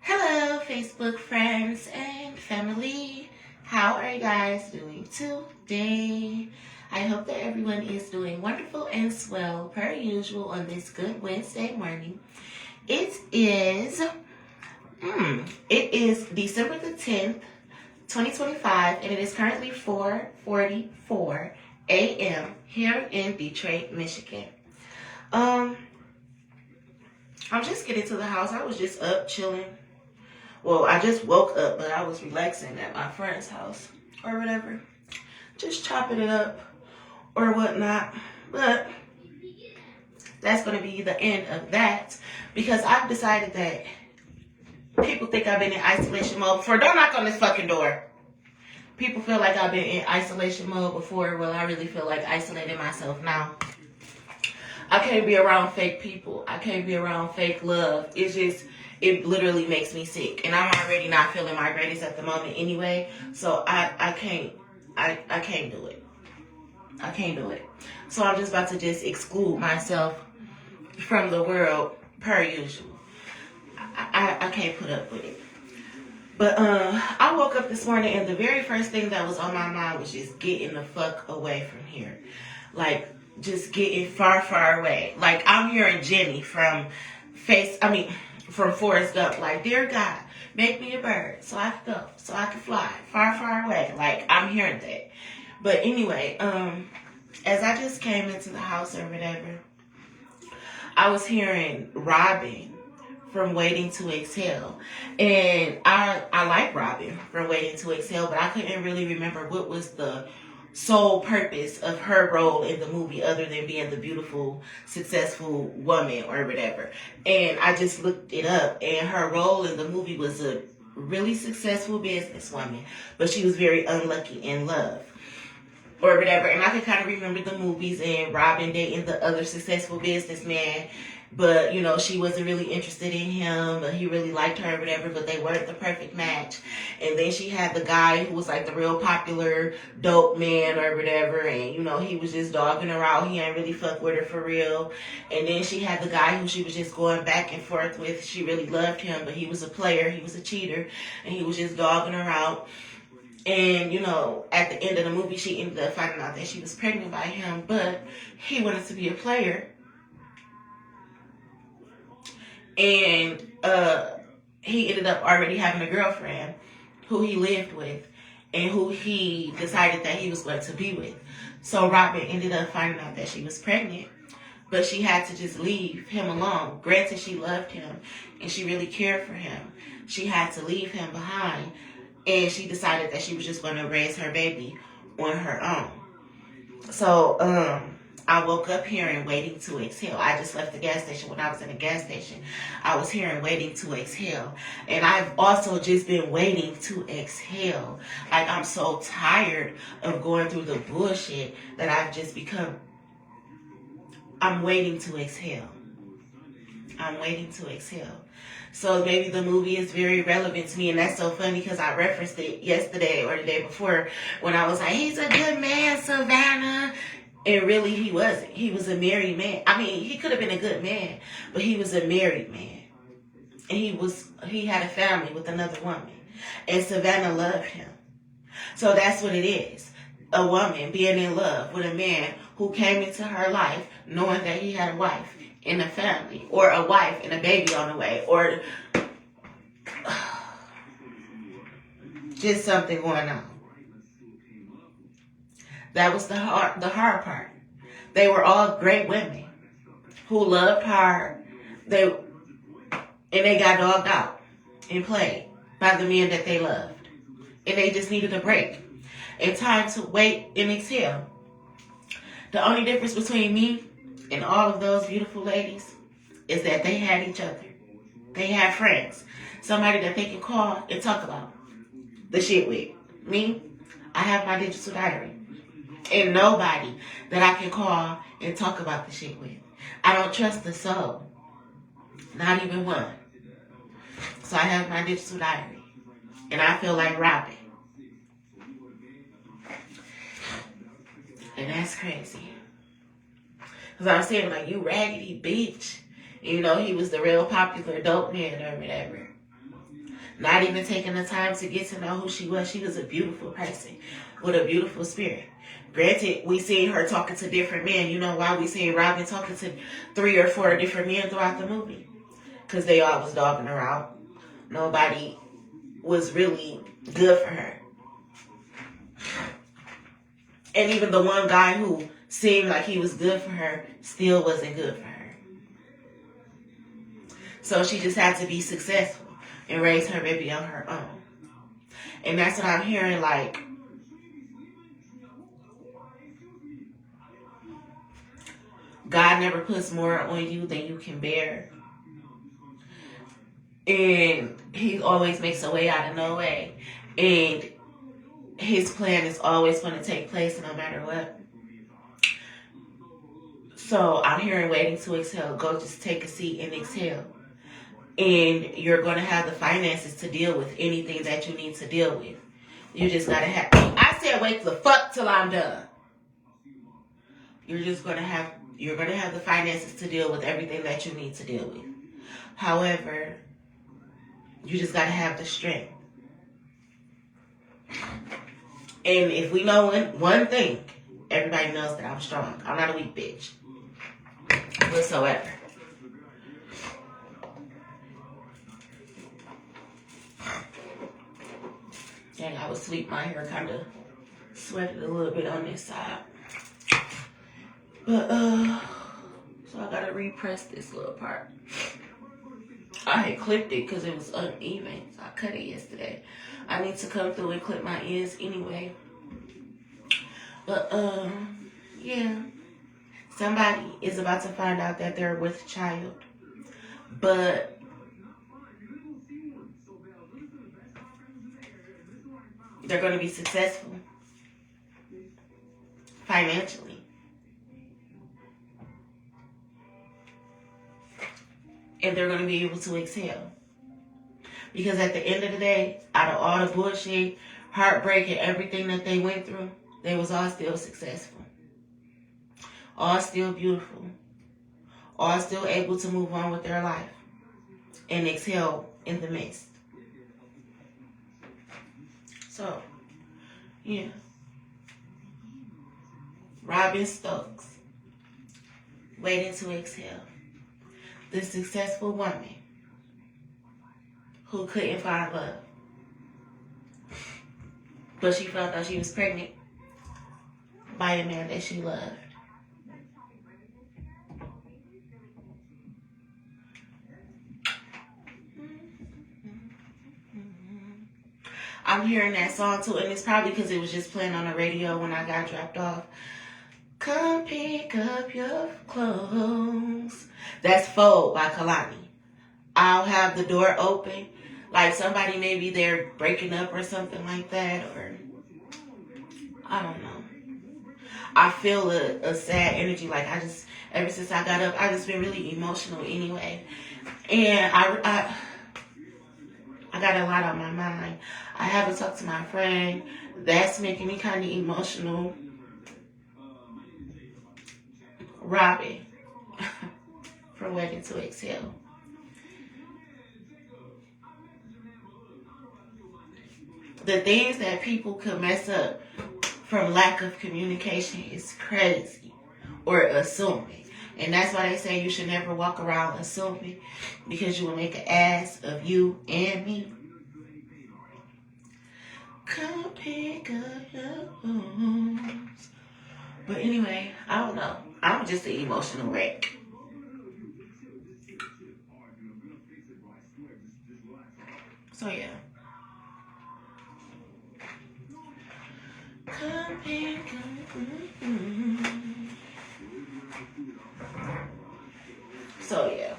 Hello, Facebook friends and family. How are you guys doing today? I hope that everyone is doing wonderful and swell per usual on this good Wednesday morning. It is December the 10th, 2025, and it is currently 4:44 a.m. here in Detroit, Michigan. I'm just getting to the house. I was just up chilling. Well, I just woke up, but I was relaxing at my friend's house or whatever. Just chopping it up or whatnot. But that's going to be the end of that because I've decided that people think I've been in isolation mode before. Don't knock on this fucking door. People feel like I've been in isolation mode before. Well, I really feel like isolating myself now. I can't be around fake people. I can't be around fake love. It literally makes me sick. And I'm already not feeling my greatest at the moment anyway. So I can't do it. I can't do it. So I'm just about to just exclude myself from the world per usual. I can't put up with it. But I woke up this morning and the very first thing that was on my mind was just getting the fuck away from here. Like, just getting far, far away. Like, I'm hearing Jenny from Forrest Gump. Like, dear God, make me a bird so I can go, so I can fly far, far away. Like, I'm hearing that. But anyway, as I just came into the house or whatever, I was hearing Robin from Waiting to Exhale. And I like Robin from Waiting to Exhale, but I couldn't really remember what was the sole purpose of her role in the movie other than being the beautiful, successful woman or whatever. And I just looked it up, and her role in the movie was a really successful businesswoman, but she was very unlucky in love or whatever. And I could kind of remember the movies and Robin dating the other successful businessman, but, you know, she wasn't really interested in him, but he really liked her or whatever, but they weren't the perfect match. And then she had the guy who was like the real popular dope man or whatever, and, you know, he was just dogging her out. He ain't really fuck with her for real. And then she had the guy who she was just going back and forth with. She really loved him, but he was a player, he was a cheater, and he was just dogging her out. And, you know, at the end of the movie, she ended up finding out that she was pregnant by him, but he wanted to be a player. And he ended up already having a girlfriend who he lived with and who he decided that he was going to be with. So Robin ended up finding out that she was pregnant, but she had to just leave him alone. Granted, she loved him and she really cared for him. She had to leave him behind, and she decided that she was just going to raise her baby on her own. So, I woke up hearing Waiting to Exhale. I just left the gas station. When I was in the gas station, I was hearing Waiting to Exhale. And I've also just been waiting to exhale. Like, I'm so tired of going through the bullshit that I've just become. I'm waiting to exhale. I'm waiting to exhale. So maybe the movie is very relevant to me, and that's so funny because I referenced it yesterday or the day before when I was like, he's a good man, Savannah. And really, he wasn't. He was a married man. I mean, he could have been a good man, but he was a married man. And he had a family with another woman. And Savannah loved him. So that's what it is. A woman being in love with a man who came into her life knowing that he had a wife and a family, or a wife and a baby on the way, or just something going on. That was the hard part. They were all great women who loved hard. They got dogged out and played by the men that they loved. And they just needed a break and time to wait and exhale. The only difference between me and all of those beautiful ladies is that they had each other. They had friends. Somebody that they can call and talk about the shit with. Me, I have my digital diary. And nobody that I can call and talk about the shit with. I don't trust the soul. Not even one. So I have my digital diary. And I feel like Robin. And that's crazy. Because I was saying, like, you raggedy bitch. You know, he was the real popular dope man or whatever. not even taking the time to get to know who she was. She was a beautiful person with a beautiful spirit. Granted, we seen her talking to different men. You know why we seen Robin talking to 3 or 4 different men throughout the movie? Because they all was dogging her out. Nobody was really good for her. And even the one guy who seemed like he was good for her still wasn't good for her. So she just had to be successful and raise her baby on her own. And that's what I'm hearing, like, God never puts more on you than you can bear. And he always makes a way out of no way. And his plan is always going to take place no matter what. So I'm hearing waiting to exhale. Go just take a seat and exhale. And you're going to have the finances to deal with anything that you need to deal with. You just got to have... I said wait the fuck till I'm done. You're going to have the finances to deal with everything that you need to deal with. However, you just got to have the strength. And if we know one thing, everybody knows that I'm strong. I'm not a weak bitch. Whatsoever. Dang, I was asleep. My hair kind of sweated a little bit on this side. But, so I gotta repress this little part. I had clipped it because it was uneven. So I cut it yesterday. I need to come through and clip my ends anyway. But, yeah. Somebody is about to find out that they're with a child. But they're going to be successful financially. And they're going to be able to exhale. Because at the end of the day, out of all the bullshit, heartbreak, and everything that they went through, they was all still successful. All still beautiful. All still able to move on with their life. And exhale in the midst. So, yeah. Robin Stokes. Waiting to exhale. The successful woman who couldn't find love. But she felt that she was pregnant by a man that she loved. I'm hearing that song too, and it's probably because it was just playing on the radio when I got dropped off. Come pick up your clothes. That's Fold by Kalani. I'll have the door open. Like somebody maybe they're breaking up or something like that, or I don't know. I feel a sad energy. Like ever since I got up, I just been really emotional anyway. And I got a lot on my mind. I haven't talked to my friend. That's making me kind of emotional. Robin from Waiting to Exhale. The things that people could mess up from lack of communication is crazy, or assuming. And that's why they say you should never walk around assuming, because you will make an ass of you and me. Come pick up your clothes. But anyway, I don't know. I'm just an emotional wreck. So yeah. Come pick up. So yeah.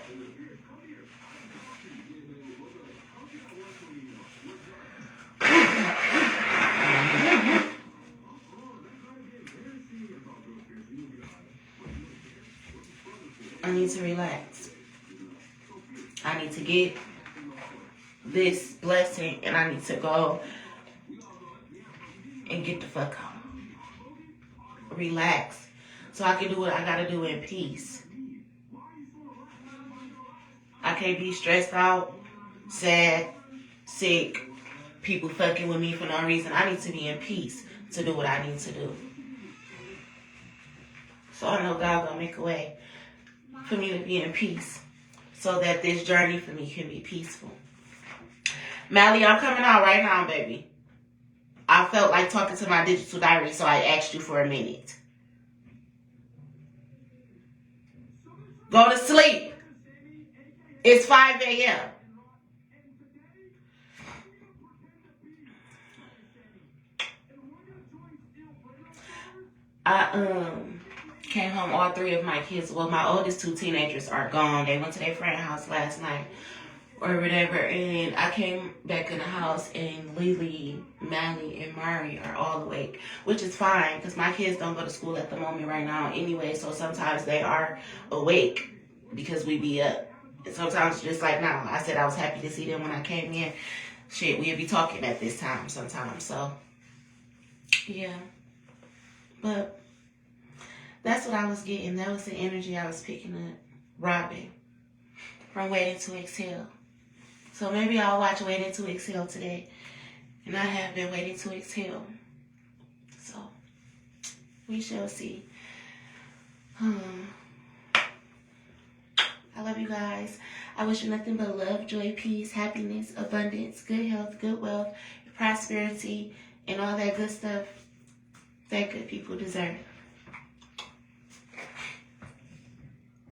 I need to relax. I need to get this blessing and I need to go and get the fuck home. Relax. So I can do what I gotta do in peace. I can't be stressed out, sad, sick, people fucking with me for no reason. I need to be in peace to do what I need to do. So I know God gonna make a way for me to be in peace so that this journey for me can be peaceful. Mally, I'm coming out right now, baby. I felt like talking to my digital diary, so I asked you for a minute. Go to sleep. It's 5 a.m. I came home, all three of my kids, well, my oldest two teenagers are gone. They went to their friend's house last night or whatever, and I came back in the house and Lily, Mally, and Mari are all awake, which is fine because my kids don't go to school at the moment right now anyway, so sometimes they are awake because we be up. And sometimes just like now, I said I was happy to see them when I came in. Shit, we'll be talking at this time sometimes, so yeah. But that's what I was getting. That was the energy I was picking up. Robin from Waiting to Exhale. So maybe I'll watch Waiting to Exhale today. And I have been waiting to exhale. So we shall see. I love you guys. I wish you nothing but love, joy, peace, happiness, abundance, good health, good wealth, prosperity, and all that good stuff that good people deserve.